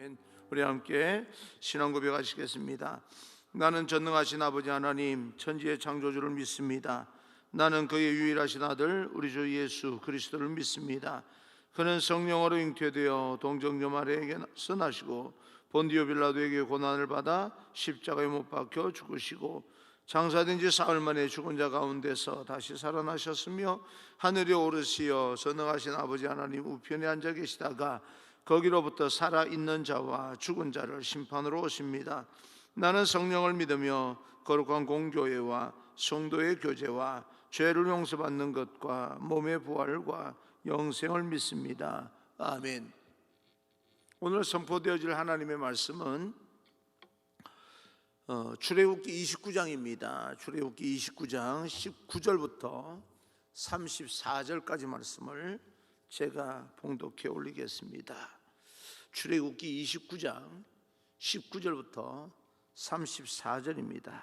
아멘. 우리 함께 신앙 고백하시겠습니다. 나는 전능하신 아버지 하나님 천지의 창조주를 믿습니다. 나는 그의 유일하신 아들 우리 주 예수 그리스도를 믿습니다. 그는 성령으로 잉태되어 동정녀 마리아에게서 나시고 본디오 빌라도에게 고난을 받아 십자가에 못 박혀 죽으시고 장사된 지 사흘 만에 죽은 자 가운데서 다시 살아나셨으며 하늘에 오르시어 전능하신 아버지 하나님 우편에 앉아 계시다가 거기로부터 살아있는 자와 죽은 자를 심판으로 오십니다. 나는 성령을 믿으며 거룩한 공교회와 성도의 교제와 죄를 용서받는 것과 몸의 부활과 영생을 믿습니다. 아멘. 오늘 선포되어질 하나님의 말씀은 출애굽기 29장입니다. 출애굽기 29장 19절부터 34절까지 말씀을 제가 봉독해 올리겠습니다. 출애굽기 29장 19절부터 34절입니다.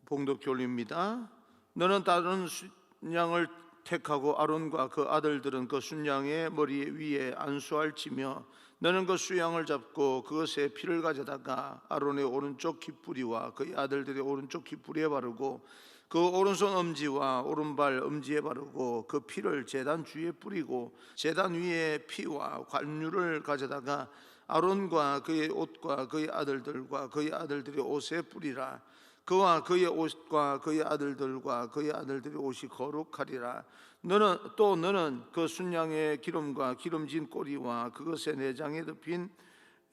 봉독해 올립니다. 너는 다른 순양을 택하고 아론과 그 아들들은 그 순양의 머리 위에 안수할지며 너는 그 수양을 잡고 그것에 피를 가져다가 아론의 오른쪽 귓부리와 그의 아들들의 오른쪽 귓부리에 바르고 그 오른손 엄지와 오른발 엄지에 바르고 그 피를 제단 주위에 뿌리고 제단 위에 피와 관유를 가져다가 아론과 그의 옷과 그의 아들들과 그의 아들들의 옷에 뿌리라. 그와 그의 옷과 그의 아들들과 그의 아들들의 옷이 거룩하리라. 너는 그 순양의 기름과 기름진 꼬리와 그것의 내장에 덮인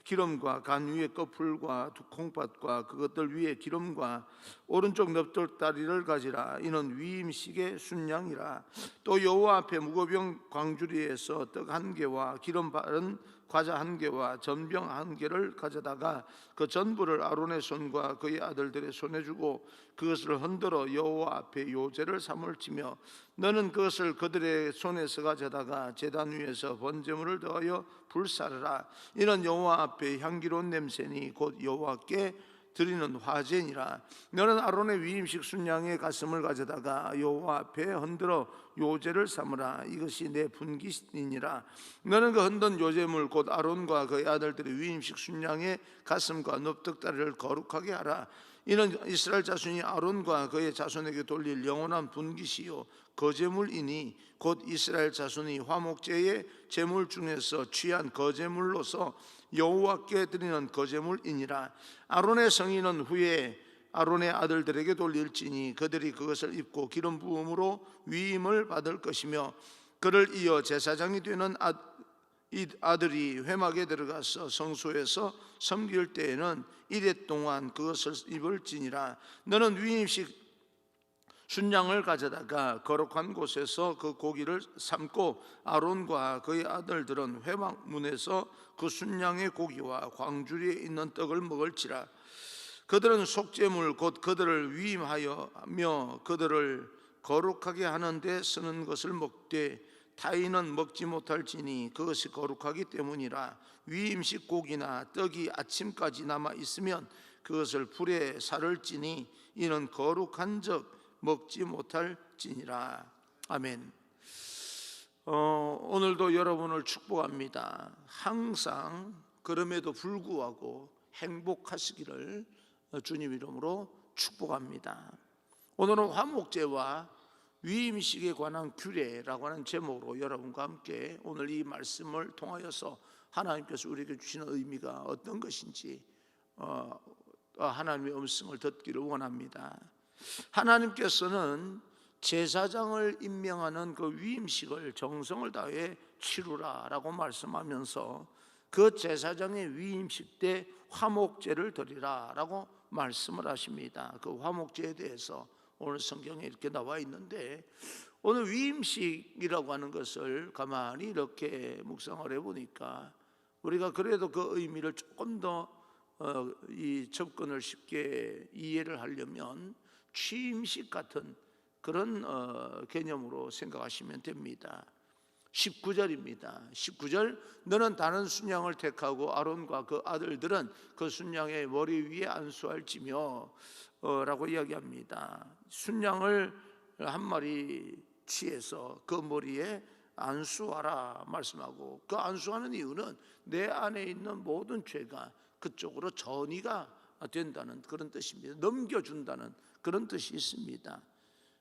기름과 간 위에 꺼풀과 두 콩팥과 그것들 위에 기름과 오른쪽 넙돌다리를 가지라. 이는 위임식의 순양이라. 또 여호와 앞에 무거병 광주리에서 떡 한 개와 기름 바른 과자 한 개와 전병 한 개를 가져다가 그 전부를 아론의 손과 그의 아들들의 손에 주고 그것을 흔들어 여호와 앞에 요제를 삼을지며 너는 그것을 그들의 손에서 가져다가 제단 위에서 번제물을 더하여 불사르라. 이는 여호와 앞에 향기로운 냄새니 곧 여호와께 드리는 화제니라. 너는 아론의 위임식 순양의 가슴을 가져다가 여호와 앞에 흔들어 요제를 삼으라. 이것이 내 분깃이니라. 너는 그 흔든 요제물 곧 아론과 그의 아들들의 위임식 순양의 가슴과 넙떡다리를 거룩하게 하라. 이는 이스라엘 자손이 아론과 그의 자손에게 돌릴 영원한 분깃이요 거제물이니 곧 이스라엘 자손이 화목제의 제물 중에서 취한 거제물로서 여호와께 드리는 거제물이니라. 아론의 성인은 후에 아론의 아들들에게 돌릴지니 그들이 그것을 입고 기름 부음으로 위임을 받을 것이며 그를 이어 제사장이 되는 이 아들이 회막에 들어가서 성소에서 섬길 때에는 이레 동안 그것을 입을지니라. 너는 위임식 순양을 가져다가 거룩한 곳에서 그 고기를 삶고 아론과 그의 아들들은 회막 문에서 그 순양의 고기와 광주리에 있는 떡을 먹을지라. 그들은 속죄물 곧 그들을 위임하여며 그들을 거룩하게 하는 데 쓰는 것을 먹되 타인은 먹지 못할지니 그것이 거룩하기 때문이라. 위임식 고기나 떡이 아침까지 남아 있으면 그것을 불에 사를지니 이는 거룩한 적 먹지 못할지니라. 아멘. 오늘도 여러분을 축복합니다. 항상 그럼에도 불구하고 행복하시기를 주님 이름으로 축복합니다. 오늘은 화목제와 위임식에 관한 규례라고 하는 제목으로 여러분과 함께 오늘 이 말씀을 통하여서 하나님께서 우리에게 주시는 의미가 어떤 것인지 하나님의 음성을 듣기를 원합니다. 하나님께서는 제사장을 임명하는 그 위임식을 정성을 다해 치루라라고 말씀하면서 그 제사장의 위임식 때 화목제를 드리라라고 말씀을 하십니다. 그 화목제에 대해서 오늘 성경에 이렇게 나와 있는데 오늘 위임식이라고 하는 것을 가만히 이렇게 묵상을 해보니까 우리가 그래도 그 의미를 조금 더 이 접근을 쉽게 이해를 하려면 취임식 같은 그런 개념으로 생각하시면 됩니다. 19절입니다. 19절 너는 다른 순양을 택하고 아론과 그 아들들은 그 순양의 머리 위에 안수할지며 라고 이야기합니다. 순양을 한 마리 취해서 그 머리에 안수하라 말씀하고, 그 안수하는 이유는 내 안에 있는 모든 죄가 그쪽으로 전이가 된다는 그런 뜻입니다. 넘겨준다는 그런 뜻이 있습니다.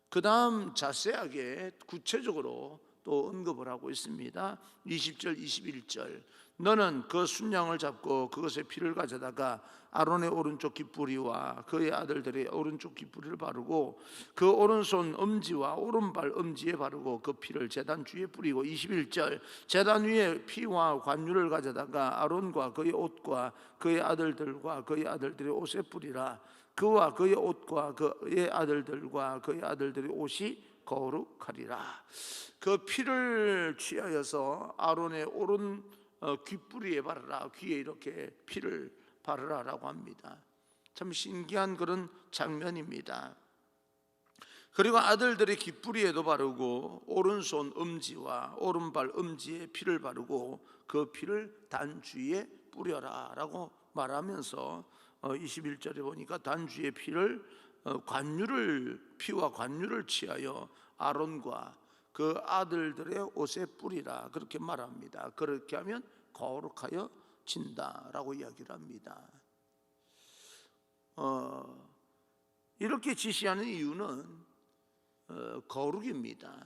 그 다음 자세하게 구체적으로 또 언급을 하고 있습니다. 20절 21절, 너는 그 순양을 잡고 그것의 피를 가져다가 아론의 오른쪽 깃뿌리와 그의 아들들의 오른쪽 깃뿌리를 바르고 그 오른손 엄지와 오른발 엄지에 바르고 그 피를 제단 주위에 뿌리고, 21절, 제단 위에 피와 관유를 가져다가 아론과 그의 옷과 그의 아들들과 그의 아들들의 옷에 뿌리라. 그와 그의 옷과 그의 아들들과 그의 아들들의 옷이 거룩하리라. 그 피를 취하여서 아론의 오른 귓뿌리에 바르라. 귀에 이렇게 피를 바르라라고 합니다. 참 신기한 그런 장면입니다. 그리고 아들들의 귓뿌리에도 바르고 오른손 엄지와 오른발 엄지에 피를 바르고 그 피를 단주위에 뿌려라 라고 말하면서 21절에 보니까 단주의 피를 피와 관유를 취하여 아론과 그 아들들의 옷에 뿌리라 그렇게 말합니다. 그렇게 하면 거룩하여 진다라고 이야기를 합니다. 이렇게 지시하는 이유는 거룩입니다.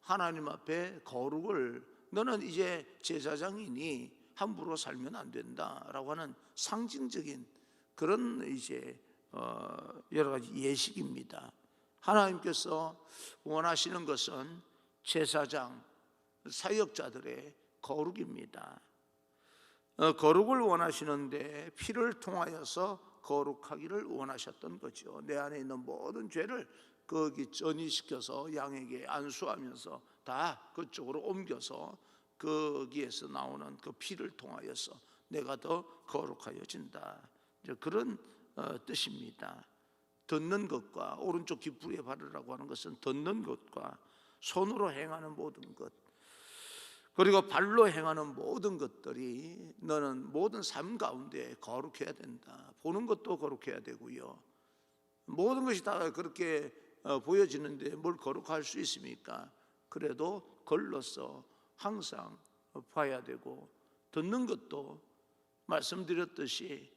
하나님 앞에 거룩을, 너는 이제 제사장이니 함부로 살면 안 된다라고 하는 상징적인 그런 이제 여러 가지 예식입니다. 하나님께서 원하시는 것은 제사장, 사역자들의 거룩입니다. 거룩을 원하시는데 피를 통하여서 거룩하기를 원하셨던 거죠. 내 안에 있는 모든 죄를 거기 전이시켜서 양에게 안수하면서 다 그쪽으로 옮겨서 거기에서 나오는 그 피를 통하여서 내가 더 거룩하여진다, 그런 뜻입니다. 듣는 것과 오른쪽 깃뿌리에 바르라고 하는 것은 듣는 것과 손으로 행하는 모든 것, 그리고 발로 행하는 모든 것들이 너는 모든 삶 가운데 거룩해야 된다. 보는 것도 거룩해야 되고요. 모든 것이 다 그렇게 보여지는데 뭘 거룩할 수 있습니까? 그래도 걸러서 항상 봐야 되고, 듣는 것도 말씀드렸듯이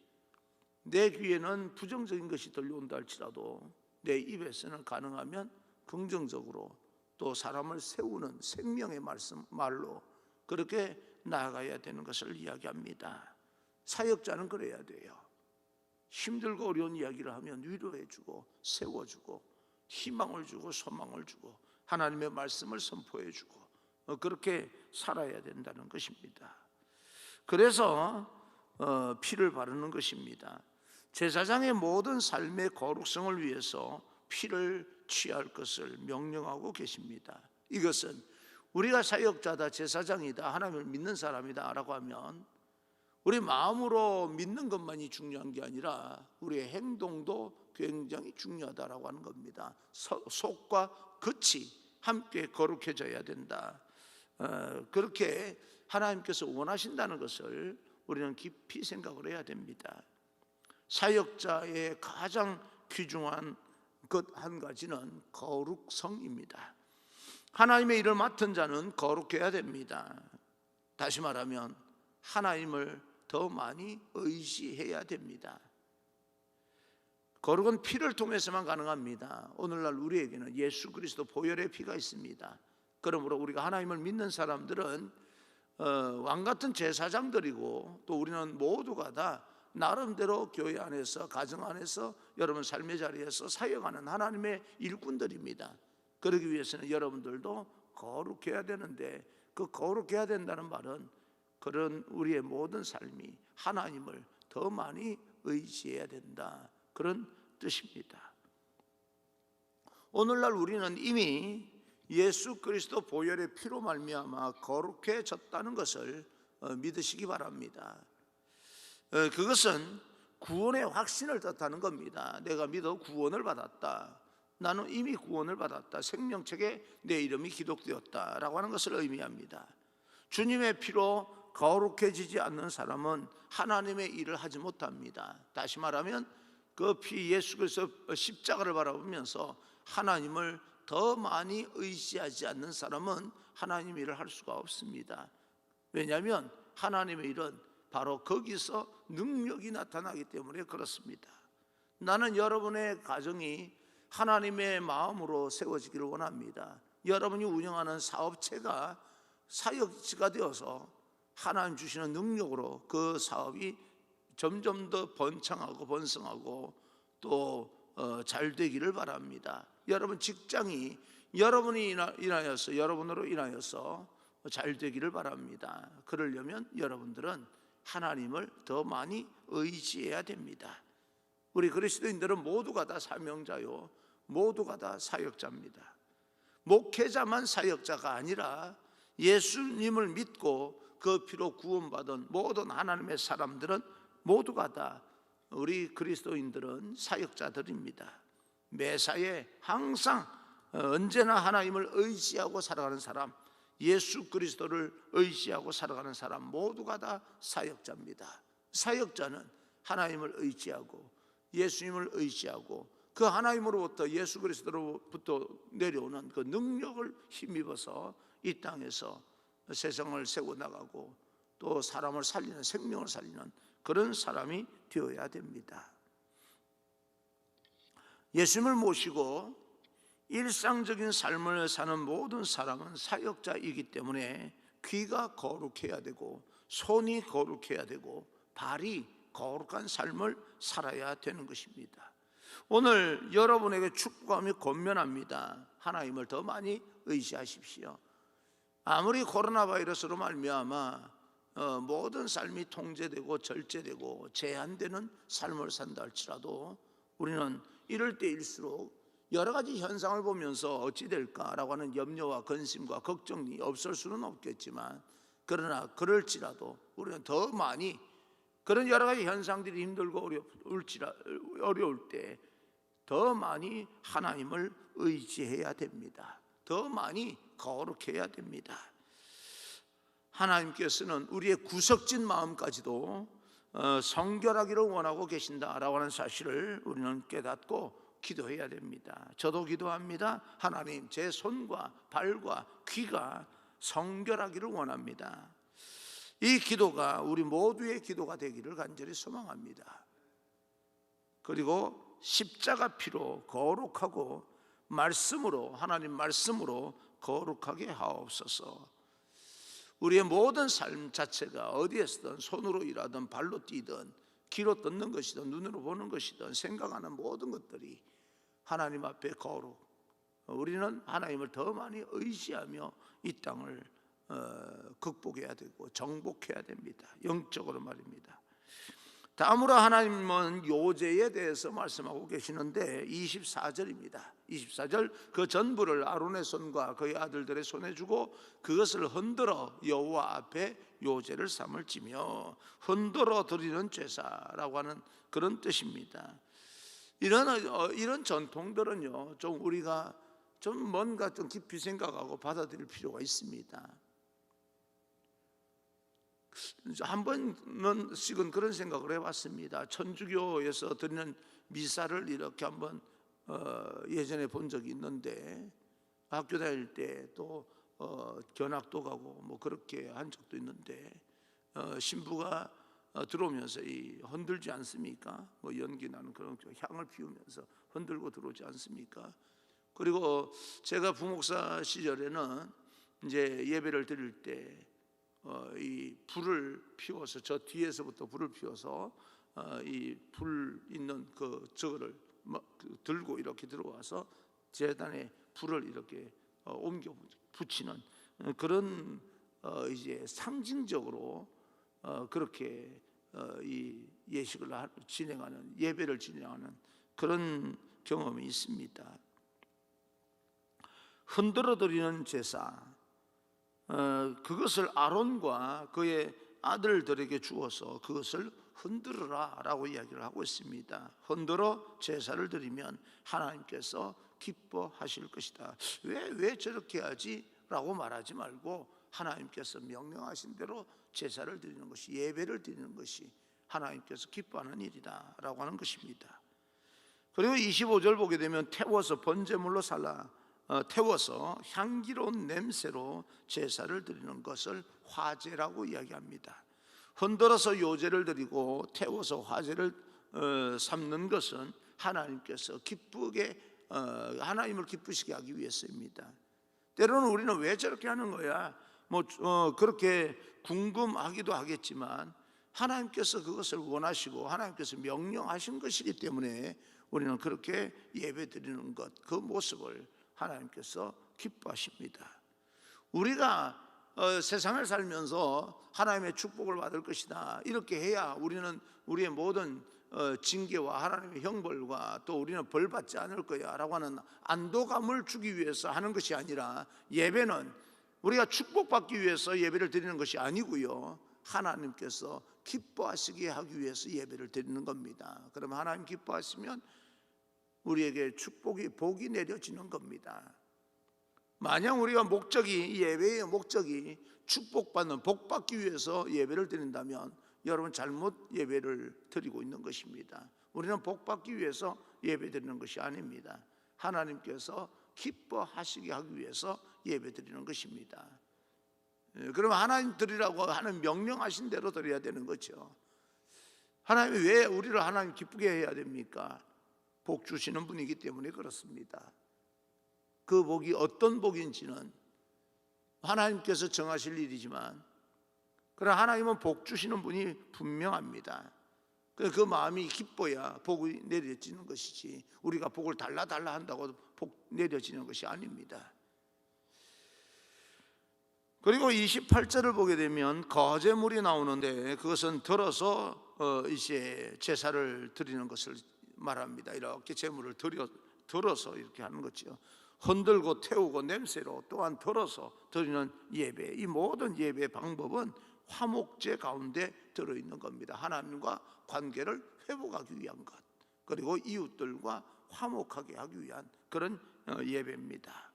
내 귀에는 부정적인 것이 들려온다 할지라도 내 입에서는 가능하면 긍정적으로 또 사람을 세우는 생명의 말로 그렇게 나아가야 되는 것을 이야기합니다. 사역자는 그래야 돼요. 힘들고 어려운 이야기를 하면 위로해주고 세워주고 희망을 주고 소망을 주고 하나님의 말씀을 선포해주고 그렇게 살아야 된다는 것입니다. 그래서 피를 바르는 것입니다. 제사장의 모든 삶의 거룩성을 위해서 피를 취할 것을 명령하고 계십니다. 이것은 우리가 사역자다, 제사장이다, 하나님을 믿는 사람이다 라고 하면 우리 마음으로 믿는 것만이 중요한 게 아니라 우리의 행동도 굉장히 중요하다라고 하는 겁니다. 속과 겉이 함께 거룩해져야 된다. 그렇게 하나님께서 원하신다는 것을 우리는 깊이 생각을 해야 됩니다. 사역자의 가장 귀중한 것 한 가지는 거룩성입니다. 하나님의 일을 맡은 자는 거룩해야 됩니다. 다시 말하면 하나님을 더 많이 의지해야 됩니다. 거룩은 피를 통해서만 가능합니다. 오늘날 우리에게는 예수 그리스도 보혈의 피가 있습니다. 그러므로 우리가 하나님을 믿는 사람들은 왕같은 제사장들이고, 또 우리는 모두가 다 나름대로 교회 안에서, 가정 안에서, 여러분 삶의 자리에서 사역하는 하나님의 일꾼들입니다. 그러기 위해서는 여러분들도 거룩해야 되는데, 그 거룩해야 된다는 말은 그런 우리의 모든 삶이 하나님을 더 많이 의지해야 된다, 그런 뜻입니다. 오늘날 우리는 이미 예수 그리스도 보혈의 피로 말미암아 거룩해졌다는 것을 믿으시기 바랍니다. 그것은 구원의 확신을 뜻하는 겁니다. 내가 믿어 구원을 받았다, 나는 이미 구원을 받았다, 생명책에 내 이름이 기록되었다 라고 하는 것을 의미합니다. 주님의 피로 거룩해지지 않는 사람은 하나님의 일을 하지 못합니다. 다시 말하면 그 피, 예수 그리스도 십자가를 바라보면서 하나님을 더 많이 의지하지 않는 사람은 하나님의 일을 할 수가 없습니다. 왜냐하면 하나님의 일은 바로 거기서 능력이 나타나기 때문에 그렇습니다. 나는 여러분의 가정이 하나님의 마음으로 세워지기를 원합니다. 여러분이 운영하는 사업체가 사역지가 되어서 하나님 주시는 능력으로 그 사업이 점점 더 번창하고 번성하고 또 잘 되기를 바랍니다. 여러분 직장이 여러분으로 인하여서 잘 되기를 바랍니다. 그러려면 여러분들은 하나님을 더 많이 의지해야 됩니다. 우리 그리스도인들은 모두가 다 사명자요, 모두가 다 사역자입니다. 목회자만 사역자가 아니라 예수님을 믿고 그 피로 구원받은 모든 하나님의 사람들은 모두가 다, 우리 그리스도인들은 사역자들입니다. 매사에 항상 언제나 하나님을 의지하고 살아가는 사람, 예수 그리스도를 의지하고 살아가는 사람 모두가 다 사역자입니다. 사역자는 하나님을 의지하고 예수님을 의지하고 그 하나님으로부터, 예수 그리스도로부터 내려오는 그 능력을 힘입어서 이 땅에서 세상을 세워 나가고 또 사람을 살리는, 생명을 살리는 그런 사람이 되어야 됩니다. 예수님을 모시고 일상적인 삶을 사는 모든 사람은 사역자이기 때문에 귀가 거룩해야 되고 손이 거룩해야 되고 발이 거룩한 삶을 살아야 되는 것입니다. 오늘 여러분에게 축복하며 권면합니다. 하나님을 더 많이 의지하십시오. 아무리 코로나 바이러스로 말미암아 모든 삶이 통제되고 절제되고 제한되는 삶을 산다 할지라도 우리는 이럴 때일수록 여러 가지 현상을 보면서 어찌 될까라고 하는 염려와 근심과 걱정이 없을 수는 없겠지만, 그러나 그럴지라도 우리는 더 많이 그런 여러 가지 현상들이 힘들고 어려울 때 더 많이 하나님을 의지해야 됩니다. 더 많이 거룩해야 됩니다. 하나님께서는 우리의 구석진 마음까지도 성결하기를 원하고 계신다라고 하는 사실을 우리는 깨닫고 기도해야 됩니다. 저도 기도합니다. 하나님, 제 손과 발과 귀가 성결하기를 원합니다. 이 기도가 우리 모두의 기도가 되기를 간절히 소망합니다. 그리고 십자가 피로 거룩하고 말씀으로, 하나님 말씀으로 거룩하게 하옵소서. 우리의 모든 삶 자체가 어디에서든 손으로 일하든 발로 뛰든 귀로 듣는 것이든 눈으로 보는 것이든 생각하는 모든 것들이 하나님 앞에 거룩, 우리는 하나님을 더 많이 의지하며 이 땅을 극복해야 되고 정복해야 됩니다. 영적으로 말입니다. 다음으로 하나님은 요제에 대해서 말씀하고 계시는데 24절입니다. 24절, 그 전부를 아론의 손과 그의 아들들의 손에 주고 그것을 흔들어 여호와 앞에 요제를 삼을지며, 흔들어 드리는 제사라고 하는 그런 뜻입니다. 이런 전통들은요, 좀 우리가 좀 뭔가 좀 깊이 생각하고 받아들일 필요가 있습니다. 한 번씩은 그런 생각을 해봤습니다. 천주교에서 드리는 미사를 이렇게 한번 예전에 본 적이 있는데, 학교 다닐 때 또 견학도 가고 뭐 그렇게 한 적도 있는데, 신부가 들어오면서 흔들지 않습니까? 뭐 연기 나는 그런 향을 피우면서 흔들고 들어오지 않습니까? 그리고 제가 부목사 시절에는 이제 예배를 드릴 때 이 불을 피워서, 저 뒤에서부터 불을 피워서 이 불 있는 저거를 들고 이렇게 들어와서 제단에 불을 이렇게 옮겨 붙이는 그런 이제 상징적으로 그렇게 이 예식을 진행하는, 예배를 진행하는 그런 경험이 있습니다. 흔들어 드리는 제사, 그것을 아론과 그의 아들들에게 주어서 그것을 흔들어라 라고 이야기를 하고 있습니다. 흔들어 제사를 드리면 하나님께서 기뻐하실 것이다. 왜 저렇게 하지? 라고 말하지 말고 하나님께서 명령하신 대로 제사를 드리는 것이, 예배를 드리는 것이 하나님께서 기뻐하는 일이다 라고 하는 것입니다. 그리고 25절 보게 되면 태워서 번제물로 살라, 태워서 향기로운 냄새로 제사를 드리는 것을 화제라고 이야기합니다. 흔들어서 요제를 드리고 태워서 화제를 삼는 것은 하나님께서 기쁘게 하나님을 기쁘시게 하기 위해서입니다. 때로는 우리는 왜 저렇게 하는 거야? 그렇게 궁금하기도 하겠지만 하나님께서 그것을 원하시고 하나님께서 명령하신 것이기 때문에 우리는 그렇게 예배 드리는 것, 그 모습을 하나님께서 기뻐하십니다. 우리가 세상을 살면서 하나님의 축복을 받을 것이다, 이렇게 해야 우리는 우리의 모든 징계와 하나님의 형벌과 또 우리는 벌 받지 않을 거야 라고 하는 안도감을 주기 위해서 하는 것이 아니라, 예배는 우리가 축복받기 위해서 예배를 드리는 것이 아니고요, 하나님께서 기뻐하시게 하기 위해서 예배를 드리는 겁니다. 그러면 하나님 기뻐하시면 우리에게 복이 내려지는 겁니다. 만약 우리가 예배의 목적이 축복받는, 복받기 위해서 예배를 드린다면 여러분 잘못 예배를 드리고 있는 것입니다. 우리는 복받기 위해서 예배 드리는 것이 아닙니다. 하나님께서 기뻐하시게 하기 위해서 예배 드리는 것입니다. 그러면 하나님 드리라고 하는 명령하신 대로 드려야 되는 거죠. 하나님이 왜 우리를 하나님 기쁘게 해야 됩니까? 복 주시는 분이기 때문에 그렇습니다. 그 복이 어떤 복인지는 하나님께서 정하실 일이지만, 그러나 하나님은 복 주시는 분이 분명합니다. 그 마음이 기뻐야 복이 내려지는 것이지, 우리가 복을 달라 한다고 복 내려지는 것이 아닙니다. 그리고 28절을 보게 되면 거제물이 나오는데, 그것은 들어서 이제 제사를 드리는 것을 말합니다. 이렇게 제물을 들어서 이렇게 하는 거죠. 흔들고 태우고 냄새로 또한 들어서 드리는 예배, 이 모든 예배 방법은 화목제 가운데 들어있는 겁니다. 하나님과 관계를 회복하기 위한 것, 그리고 이웃들과 화목하게 하기 위한 그런 예배입니다.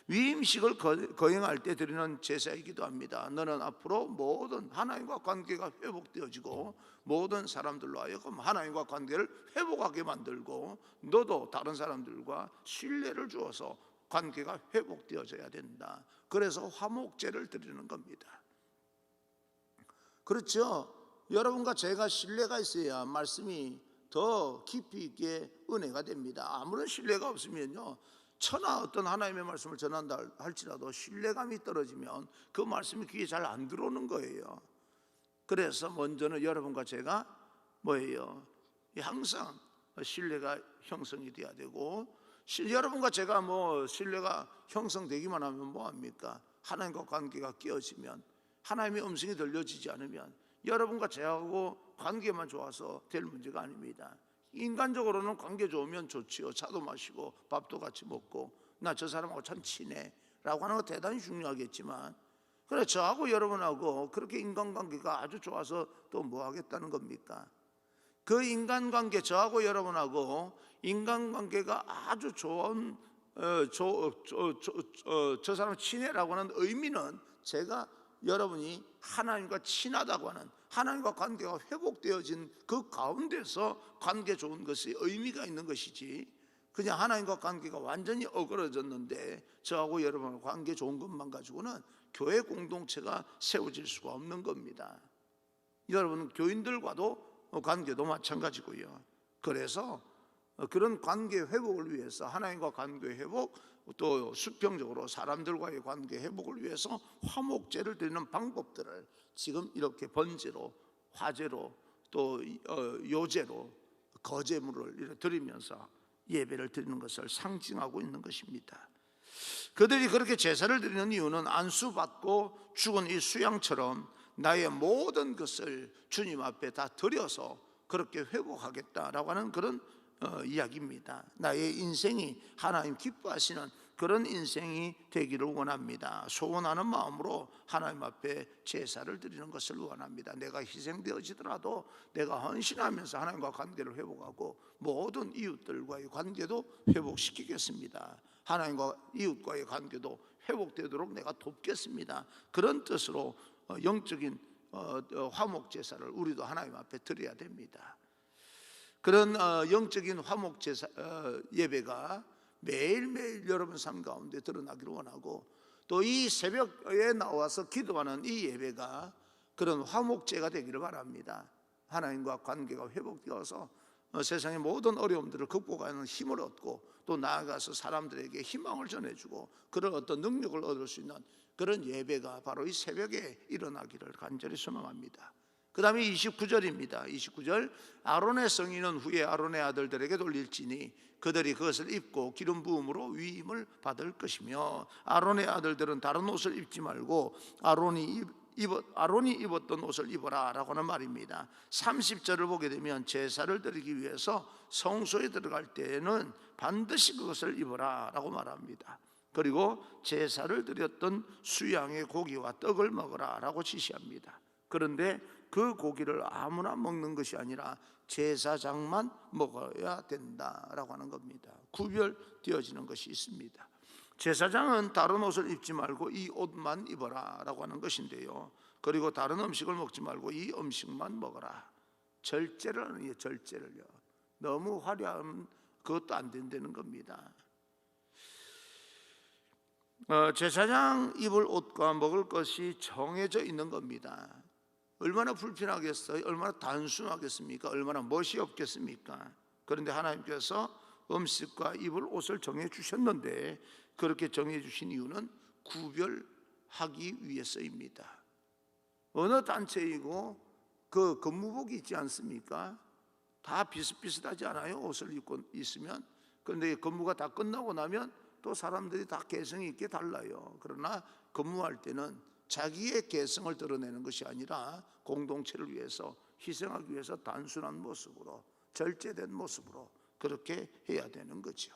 위임식을 거행할 때 드리는 제사이기도 합니다. 너는 앞으로 모든 하나님과 관계가 회복되어지고 모든 사람들로 하여금 하나님과 관계를 회복하게 만들고, 너도 다른 사람들과 신뢰를 주어서 관계가 회복되어져야 된다. 그래서 화목제를 드리는 겁니다. 그렇죠? 여러분과 제가 신뢰가 있어야 말씀이 더 깊이 있게 은혜가 됩니다. 아무런 신뢰가 없으면요, 천하 어떤 하나님의 말씀을 전한다 할지라도 신뢰감이 떨어지면 그 말씀이 귀에 잘 안 들어오는 거예요. 그래서 먼저는 여러분과 제가 항상 신뢰가 형성이 돼야 되고, 여러분과 제가 신뢰가 형성되기만 하면 뭐합니까? 하나님과 관계가 깨어지면, 하나님의 음성이 들려지지 않으면 여러분과 저하고 관계만 좋아서 될 문제가 아닙니다. 인간적으로는 관계 좋으면 좋지요. 차도 마시고 밥도 같이 먹고, 나 저 사람하고 참 친해 라고 하는 거 대단히 중요하겠지만, 그래 저하고 여러분하고 그렇게 인간관계가 아주 좋아서 또 뭐 하겠다는 겁니까? 그 인간관계, 저하고 여러분하고 인간관계가 아주 좋은 저 사람 친해라고 하는 의미는, 제가 여러분이 하나님과 친하다고 하는, 하나님과 관계가 회복되어진 그 가운데서 관계 좋은 것이 의미가 있는 것이지, 그냥 하나님과 관계가 완전히 어그러졌는데 저하고 여러분과 관계 좋은 것만 가지고는 교회 공동체가 세워질 수가 없는 겁니다. 여러분 교인들과도 관계도 마찬가지고요. 그래서 그런 관계 회복을 위해서, 하나님과 관계 회복, 또 수평적으로 사람들과의 관계 회복을 위해서 화목제를 드리는 방법들을 지금 이렇게 번제로, 화제로, 또 요제로, 거제물을 드리면서 예배를 드리는 것을 상징하고 있는 것입니다. 그들이 그렇게 제사를 드리는 이유는 안수받고 죽은 이 수양처럼 나의 모든 것을 주님 앞에 다 드려서 그렇게 회복하겠다라고 하는 그런 이야기입니다. 나의 인생이 하나님 기뻐하시는 그런 인생이 되기를 원합니다. 소원하는 마음으로 하나님 앞에 제사를 드리는 것을 원합니다. 내가 희생되어지더라도 내가 헌신하면서 하나님과 관계를 회복하고 모든 이웃들과의 관계도 회복시키겠습니다. 하나님과 이웃과의 관계도 회복되도록 내가 돕겠습니다. 그런 뜻으로 영적인 화목 제사를 우리도 하나님 앞에 드려야 됩니다. 그런 영적인 화목 제사 예배가 매일매일 여러분 삶 가운데 드러나기를 원하고, 또 이 새벽에 나와서 기도하는 이 예배가 그런 화목제가 되기를 바랍니다. 하나님과 관계가 회복되어서 세상의 모든 어려움들을 극복하는 힘을 얻고, 또 나아가서 사람들에게 희망을 전해주고 그런 어떤 능력을 얻을 수 있는 그런 예배가 바로 이 새벽에 일어나기를 간절히 소망합니다. 그 다음에 29절입니다. 29절, 아론의 성인은 후에 아론의 아들들에게 돌릴지니 그들이 그것을 입고 기름 부음으로 위임을 받을 것이며, 아론의 아들들은 다른 옷을 입지 말고 아론이 입었던 옷을 입어라 라고 하는 말입니다. 30절을 보게 되면 제사를 드리기 위해서 성소에 들어갈 때에는 반드시 그것을 입어라 라고 말합니다. 그리고 제사를 드렸던 수양의 고기와 떡을 먹어라 라고 지시합니다. 그런데 그 고기를 아무나 먹는 것이 아니라 제사장만 먹어야 된다라고 하는 겁니다. 구별되어지는 것이 있습니다. 제사장은 다른 옷을 입지 말고 이 옷만 입어라 라고 하는 것인데요, 그리고 다른 음식을 먹지 말고 이 음식만 먹어라. 절제를 하는 게 절제를요. 너무 화려하면 그것도 안 된다는 겁니다. 제사장 입을 옷과 먹을 것이 정해져 있는 겁니다. 얼마나 불편하겠어요? 얼마나 단순하겠습니까? 얼마나 멋이 없겠습니까? 그런데 하나님께서 음식과 입을 옷을 정해 주셨는데, 그렇게 정해 주신 이유는 구별하기 위해서입니다. 어느 단체이고 그 근무복이 있지 않습니까? 다 비슷비슷하지 않아요? 옷을 입고 있으면. 그런데 근무가 다 끝나고 나면 또 사람들이 다 개성이 있게 달라요. 그러나 근무할 때는 자기의 개성을 드러내는 것이 아니라 공동체를 위해서 희생하기 위해서 단순한 모습으로, 절제된 모습으로 그렇게 해야 되는 거죠.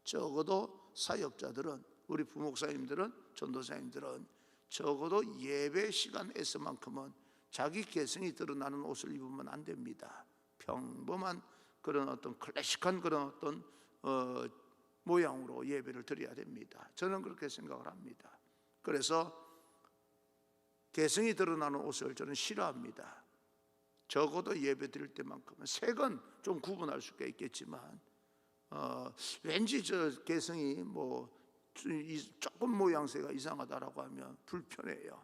적어도 사역자들은, 우리 부목사님들은, 전도사님들은 적어도 예배 시간에서만큼은 자기 개성이 드러나는 옷을 입으면 안 됩니다. 평범한 그런 어떤 클래식한 그런 어떤 모양으로 예배를 드려야 됩니다. 저는 그렇게 생각을 합니다. 그래서 개성이 드러나는 옷을 저는 싫어합니다. 적어도 예배 드릴 때만큼은, 색은 좀 구분할 수가 있겠지만 왠지 저 개성이 조금 모양새가 이상하다라고 하면 불편해요.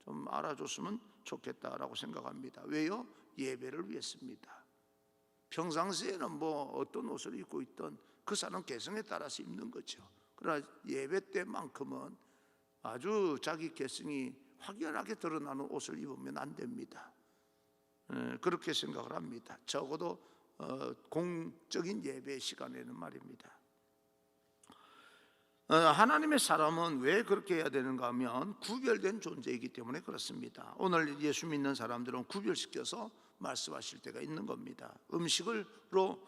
좀 알아줬으면 좋겠다라고 생각합니다. 왜요? 예배를 위해서입니다. 평상시에는 어떤 옷을 입고 있던 그 사람 개성에 따라서 입는 거죠. 그러나 예배 때만큼은 아주 자기 개성이 확연하게 드러나는 옷을 입으면 안 됩니다. 그렇게 생각을 합니다. 적어도 공적인 예배 시간에는 말입니다. 하나님의 사람은 왜 그렇게 해야 되는가 하면 구별된 존재이기 때문에 그렇습니다. 오늘 예수 믿는 사람들은 구별시켜서 말씀하실 때가 있는 겁니다. 음식으로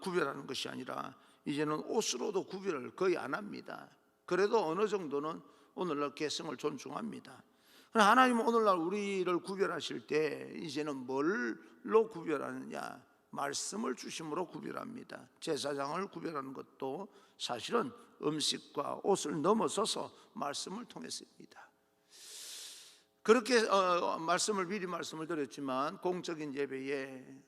구별하는 것이 아니라 이제는 옷으로도 구별을 거의 안 합니다. 그래도 어느 정도는 오늘날 개성을 존중합니다. 하나님은 오늘날 우리를 구별하실 때 이제는 뭘로 구별하느냐? 말씀을 주심으로 구별합니다. 제사장을 구별하는 것도 사실은 음식과 옷을 넘어서서 말씀을 통해서입니다. 그렇게 미리 말씀을 드렸지만, 공적인 예배에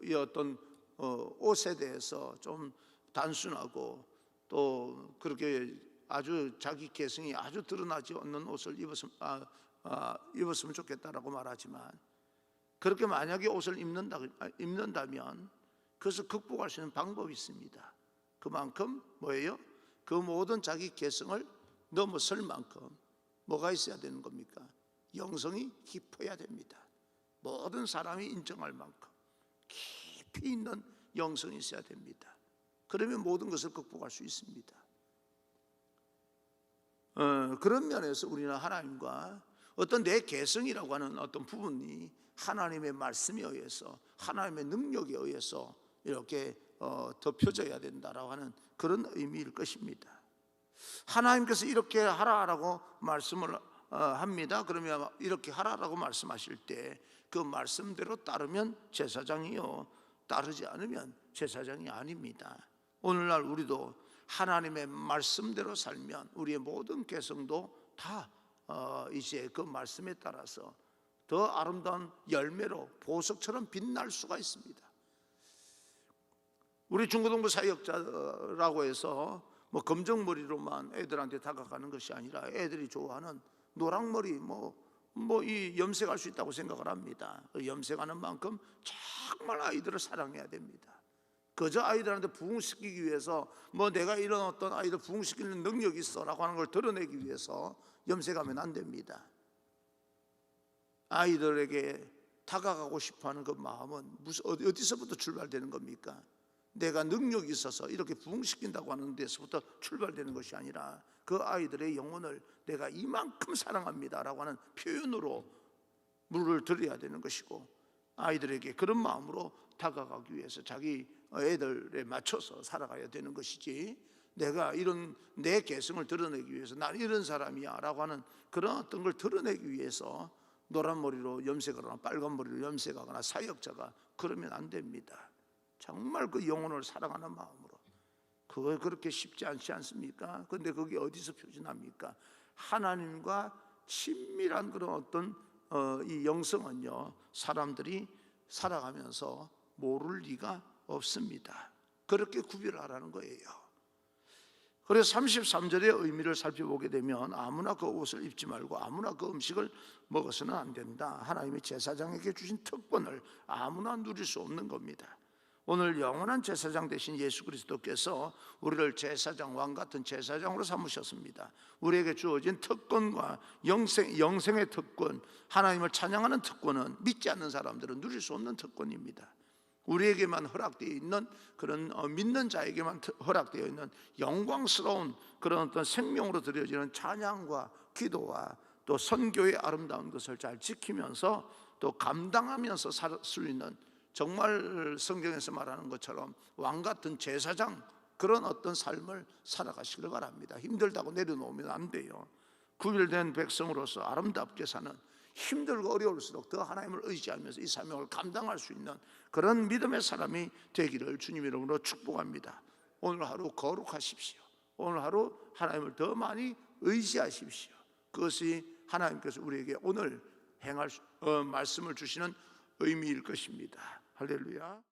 이 어떤 옷에 대해서 좀 단순하고 또 그렇게 아주 자기 개성이 아주 드러나지 않는 옷을 입었으면 좋겠다라고 말하지만, 그렇게 만약에 옷을 입는다면 그것을 극복할 수 있는 방법이 있습니다. 그만큼 뭐예요? 그 모든 자기 개성을 넘어설 만큼 뭐가 있어야 되는 겁니까? 영성이 깊어야 됩니다. 모든 사람이 인정할 만큼 깊이 있는 영성이 있어야 됩니다. 그러면 모든 것을 극복할 수 있습니다. 그런 면에서 우리는 하나님과 어떤 내 개성이라고 하는 어떤 부분이 하나님의 말씀에 의해서, 하나님의 능력에 의해서 이렇게 덮여져야 된다라고 하는 그런 의미일 것입니다. 하나님께서 이렇게 하라라고 말씀을 합니다. 그러면 이렇게 하라라고 말씀하실 때 그 말씀대로 따르면 제사장이요, 따르지 않으면 제사장이 아닙니다. 오늘날 우리도 하나님의 말씀대로 살면 우리의 모든 개성도 다 이제 그 말씀에 따라서 더 아름다운 열매로 보석처럼 빛날 수가 있습니다. 우리 중고등부 사역자라고 해서 뭐 검정머리로만 애들한테 다가가는 것이 아니라 애들이 좋아하는 노랑머리 이 염색할 수 있다고 생각을 합니다. 염색하는 만큼 정말 아이들을 사랑해야 됩니다. 그저 아이들한테 부흥시키기 위해서 내가 이런 어떤 아이들 부흥시키는 능력이 있어라고 하는 걸 드러내기 위해서 염색하면 안 됩니다. 아이들에게 다가가고 싶어하는 그 마음은 어디서부터 출발되는 겁니까? 내가 능력이 있어서 이렇게 부흥시킨다고 하는 데서부터 출발되는 것이 아니라 그 아이들의 영혼을 내가 이만큼 사랑합니다라고 하는 표현으로 물을 들여야 되는 것이고, 아이들에게 그런 마음으로 다가가기 위해서 자기 애들에 맞춰서 살아가야 되는 것이지, 내가 이런 내 개성을 드러내기 위해서 난 이런 사람이야 라고 하는 그런 어떤 걸 드러내기 위해서 노란 머리로 염색하거나 빨간 머리로 염색하거나 사역자가 그러면 안 됩니다. 정말 그 영혼을 사랑하는 마음으로. 그거 그렇게 쉽지 않지 않습니까? 그런데 그게 어디서 표준합니까? 하나님과 친밀한 그런 어떤 이 영성은요, 사람들이 살아가면서 모를 리가 없습니다. 그렇게 구별하라는 거예요. 그래서 33절의 의미를 살펴보게 되면 아무나 그 옷을 입지 말고 아무나 그 음식을 먹어서는 안 된다. 하나님이 제사장에게 주신 특권을 아무나 누릴 수 없는 겁니다. 오늘 영원한 제사장 되신 예수 그리스도께서 우리를 제사장, 왕 같은 제사장으로 삼으셨습니다. 우리에게 주어진 특권과 영생의 특권, 하나님을 찬양하는 특권은 믿지 않는 사람들은 누릴 수 없는 특권입니다. 우리에게만 허락되어 있는 그런 믿는 자에게만 허락되어 있는 영광스러운 그런 어떤 생명으로 드려지는 찬양과 기도와 또 선교의 아름다운 것을 잘 지키면서 또 감당하면서 살 수 있는, 정말 성경에서 말하는 것처럼 왕 같은 제사장, 그런 어떤 삶을 살아가시길 바랍니다. 힘들다고 내려놓으면 안 돼요. 구별된 백성으로서 아름답게 사는, 힘들고 어려울수록 더 하나님을 의지하면서 이 사명을 감당할 수 있는 그런 믿음의 사람이 되기를 주님 이름으로 축복합니다. 오늘 하루 거룩하십시오. 오늘 하루 하나님을 더 많이 의지하십시오. 그것이 하나님께서 우리에게 오늘 행할 말씀을 주시는 의미일 것입니다. 할렐루야.